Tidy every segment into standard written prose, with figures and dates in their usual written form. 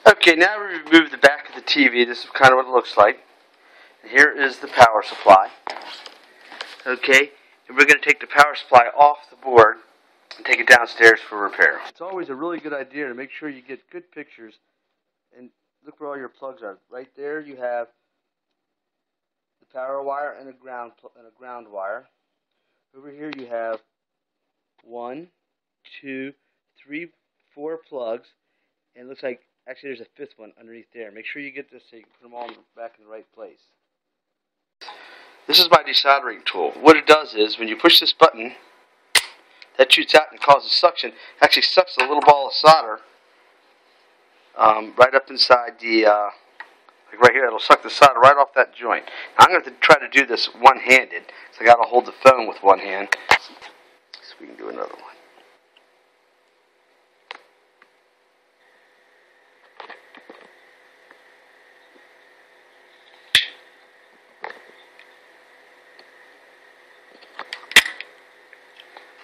Okay, now we remove the back of the TV. This is kind of what it looks like. And here is the power supply. Okay, and we're going to take the power supply off the board and take it downstairs for repair. It's always a really good idea to make sure you get good pictures and look where all your plugs are. Right there you have the power wire and a ground wire. Over here you have 1, 2, 3, 4 plugs, and it looks like actually there's a fifth one underneath there. Make sure you get this so you can put them all back in the right place. This is my desoldering tool. What it does is when you push this button, that shoots out and causes suction. It actually sucks a little ball of solder right up inside the, like right here, it'll suck the solder right off that joint. Now I'm going to try to do this one-handed, so I got to hold the phone with one hand. So we can do another one.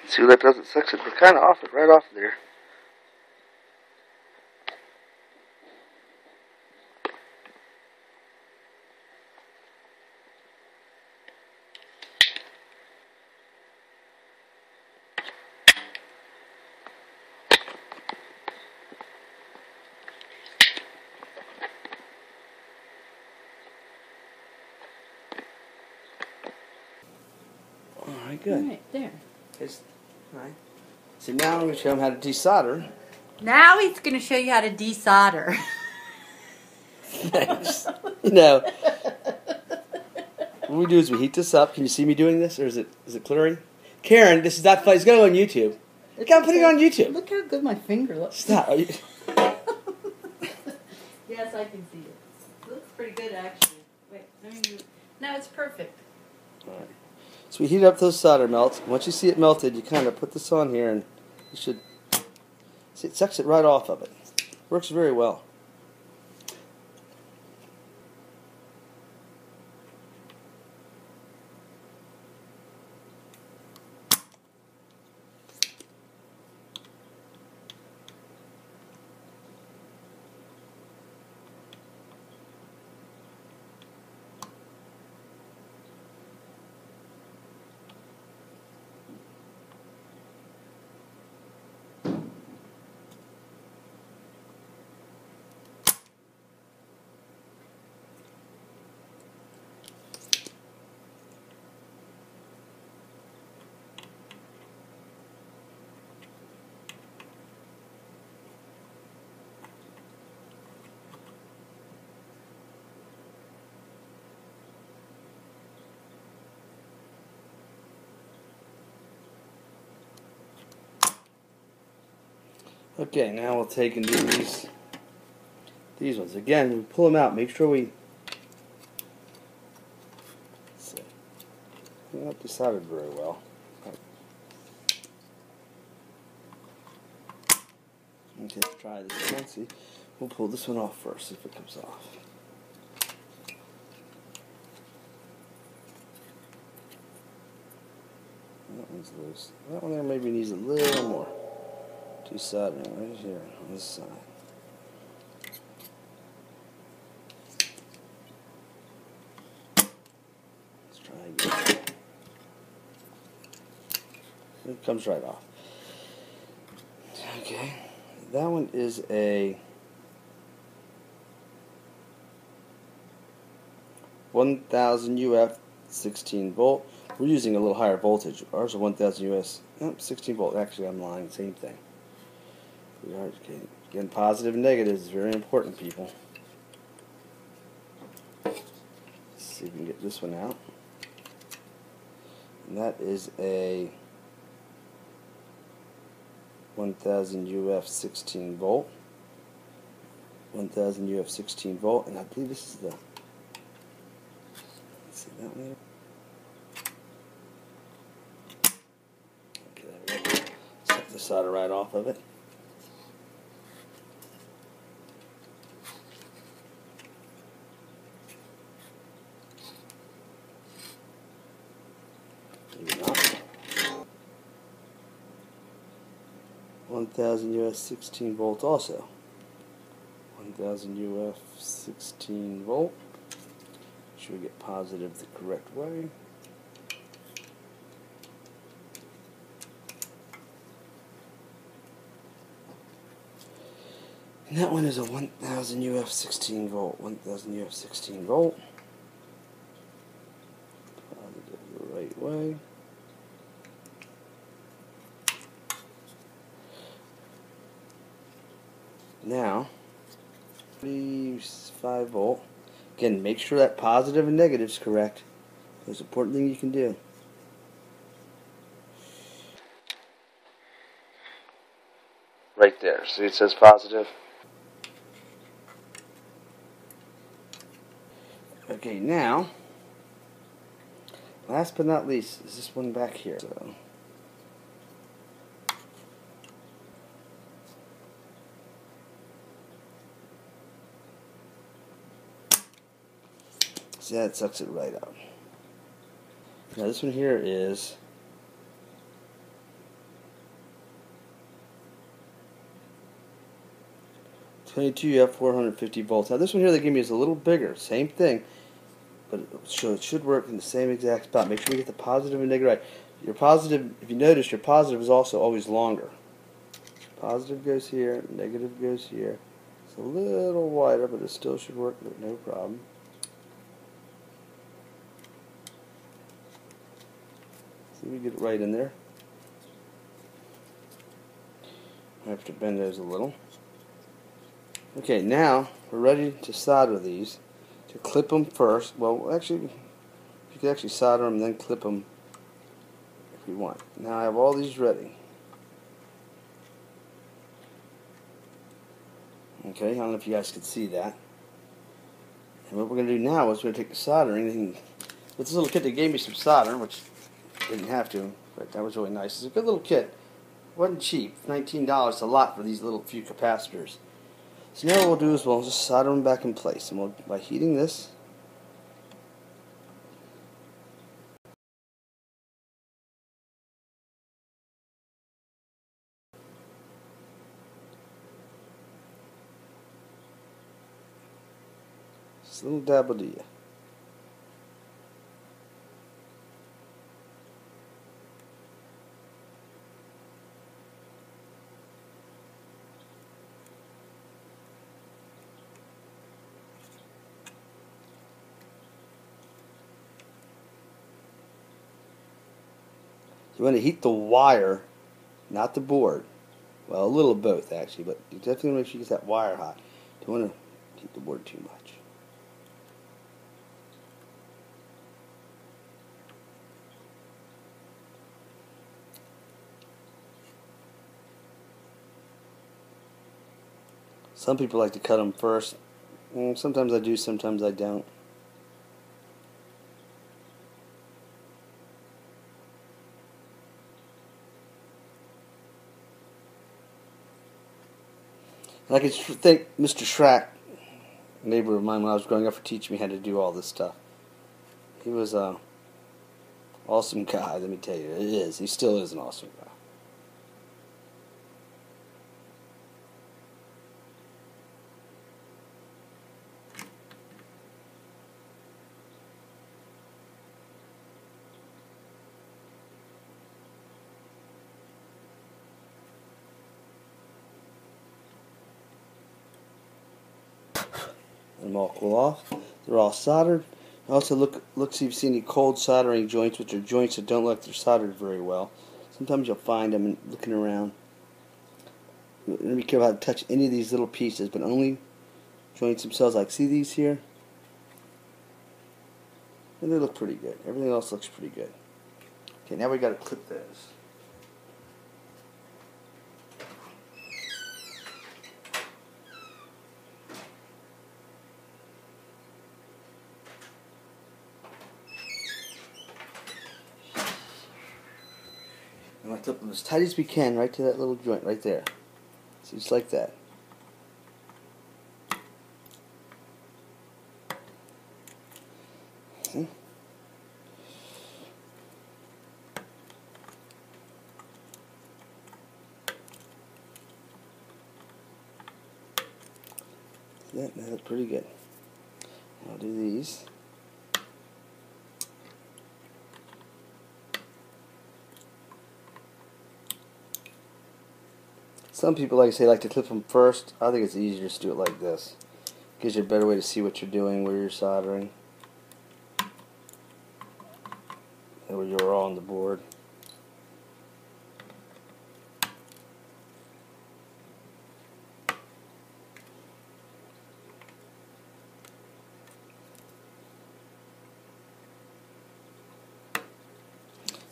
See what that does? It sucks it. We're kind of off it, right off there. Alright, good. Right there. Alright. So now I'm going to show him how to desolder. Now he's going to show you how to desolder. Thanks. You know, what we do is we heat this up. Can you see me doing this, or is it clearing? Karen, this is not fun. It's going on YouTube. Look, I'm putting it on YouTube. Look how good my finger looks. Stop. Yes, I can see it. It looks pretty good, actually. Wait, let me move. No, it's perfect. All right. So we heat up those solder melts. Once you see it melted, you kind of put this on here, and you should see it sucks it right off of it. Works very well. Okay, now we'll take and do these ones. Again, we pull them out. Make sure we they're not decided very well. Okay, let's try this one. See, we'll pull this one off first, see if it comes off. That one's loose. That one there maybe needs a little more desoldering right here on this side. Let's try again. It comes right off. Okay, that one is a 1000 UF 16 volt. We're using a little higher voltage. Ours are 1000 US. Nope, 16 volt. Actually, I'm lying. Same thing. We are getting positive and negatives is very important, people. Let's see if we can get this one out. And that is a 1000 UF 16 volt. 1000 UF 16 volt, and I believe this is the. Let's see that one there. Okay, there we go. Suck the solder right off of it. Maybe not. 1000 US 16 volt also. 1000 UF 16 volt. Make sure we get positive the correct way. And that one is a 1000 UF 16 volt. 1000 UF 16 volt. Positive the right way. Now, 5 volt. Again, make sure that positive and negative is correct. It's an important thing you can do. Right there. See, it says positive. Okay, now, last but not least, is this one back here. So, see, that sucks it right out. Now, this one here is 22 F 450 volts. Now, this one here they give me is a little bigger. Same thing. But it should work in the same exact spot. Make sure you get the positive and negative right. Your positive, if you notice, your positive is also always longer. Positive goes here, negative goes here. It's a little wider, but it still should work, but no problem. See, we get it right in there. I have to bend those a little. Okay, now we're ready to solder these. To clip them first, well, actually, you could actually solder them and then clip them if you want. Now I have all these ready. Okay, I don't know if you guys can see that. And what we're going to do now is we're going to take the soldering. And with this little kit, they gave me some solder, which didn't have to, but that was really nice. It's a good little kit. It wasn't cheap. $19 a lot for these little few capacitors. So now what we'll do is we'll just solder them back in place, and by heating this, just a little dab will do ya. You want to heat the wire, not the board. Well, a little of both actually, but you definitely want to make sure you get that wire hot. Don't want to heat the board too much. Some people like to cut them first. Sometimes I do, sometimes I don't. And I can thank Mr. Schrack, a neighbor of mine when I was growing up, for teaching me how to do all this stuff. He was an awesome guy, let me tell you. It is. He still is an awesome guy. Let them all cool off. They're all soldered. Also look see if you see any cold soldering joints, which are joints that don't look like they're soldered very well. Sometimes you'll find them looking around. Let me be careful how to touch any of these little pieces, but only joints themselves. Like, see these here? And they look pretty good. Everything else looks pretty good. Okay, now we got to clip those. And I clip them as tight as we can right to that little joint right there. See, just like that. See? That looks pretty good. I'll do these. Some people, like I say, like to clip them first. I think it's easier just to do it like this. Gives you a better way to see what you're doing, where you're soldering, and where you're on the board.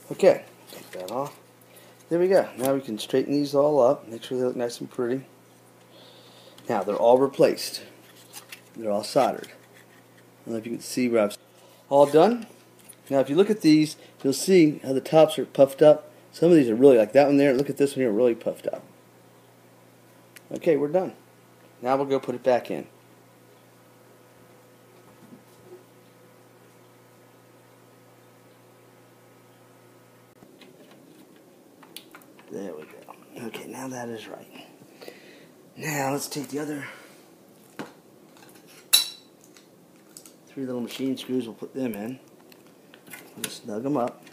Okay, take that off. There we go. Now we can straighten these all up, make sure they look nice and pretty. Now they're all replaced. They're all soldered. I don't know if you can see where I've all done. Now if you look at these, you'll see how the tops are puffed up. Some of these are really, like that one there, look at this one here, really puffed up. Okay, we're done. Now we'll go put it back in. There we go. Okay, now that is right. Now let's take the other 3 little machine screws, we'll put them in. We'll snug them up.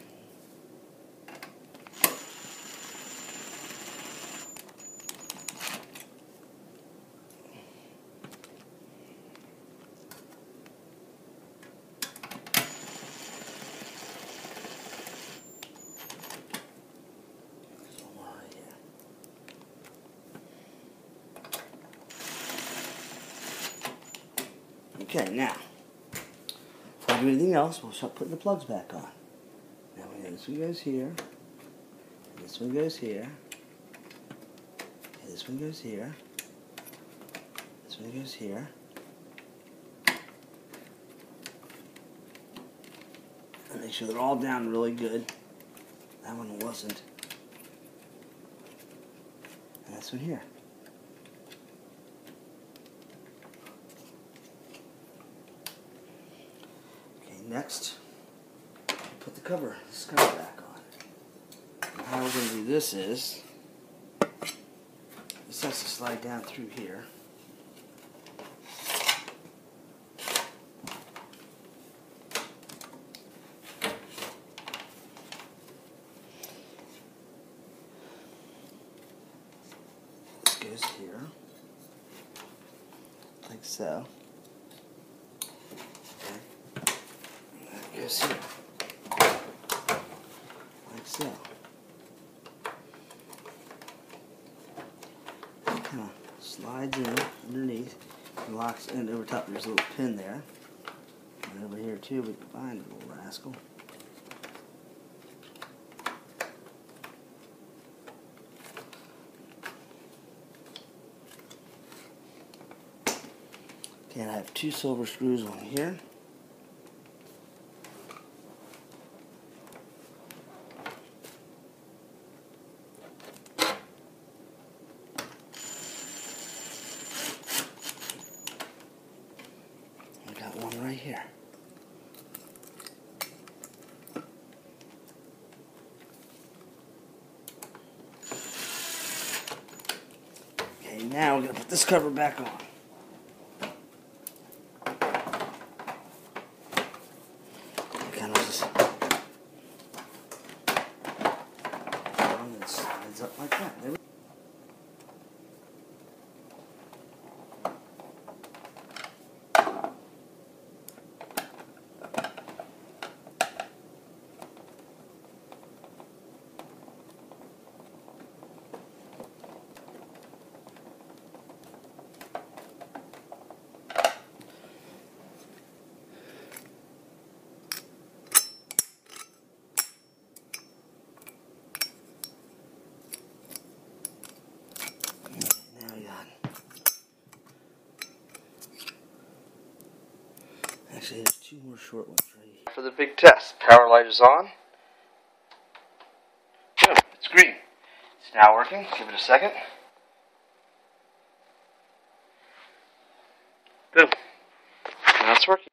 Okay, now, before I do anything else, we'll start putting the plugs back on. Now, this one goes here, this one goes here, this one goes here, this one goes here, and make sure they're all down really good. That one wasn't. And this one here. Next, put the cover back on. And how we're going to do this is, this has to slide down through here. This goes here, like so. Goes here, like so. Kind of slides in underneath and locks in over top. There's a little pin there, and over here too. We can find the little rascal. Okay, and I have 2 silver screws on here. One right here. Okay, now we're going to put this cover back on. Kind of just and it slides up like that. There we go. Actually, there's 2 more short ones right here. For the big test, power light is on. Good, it's green. It's now working. Give it a second. Boom. Now it's working.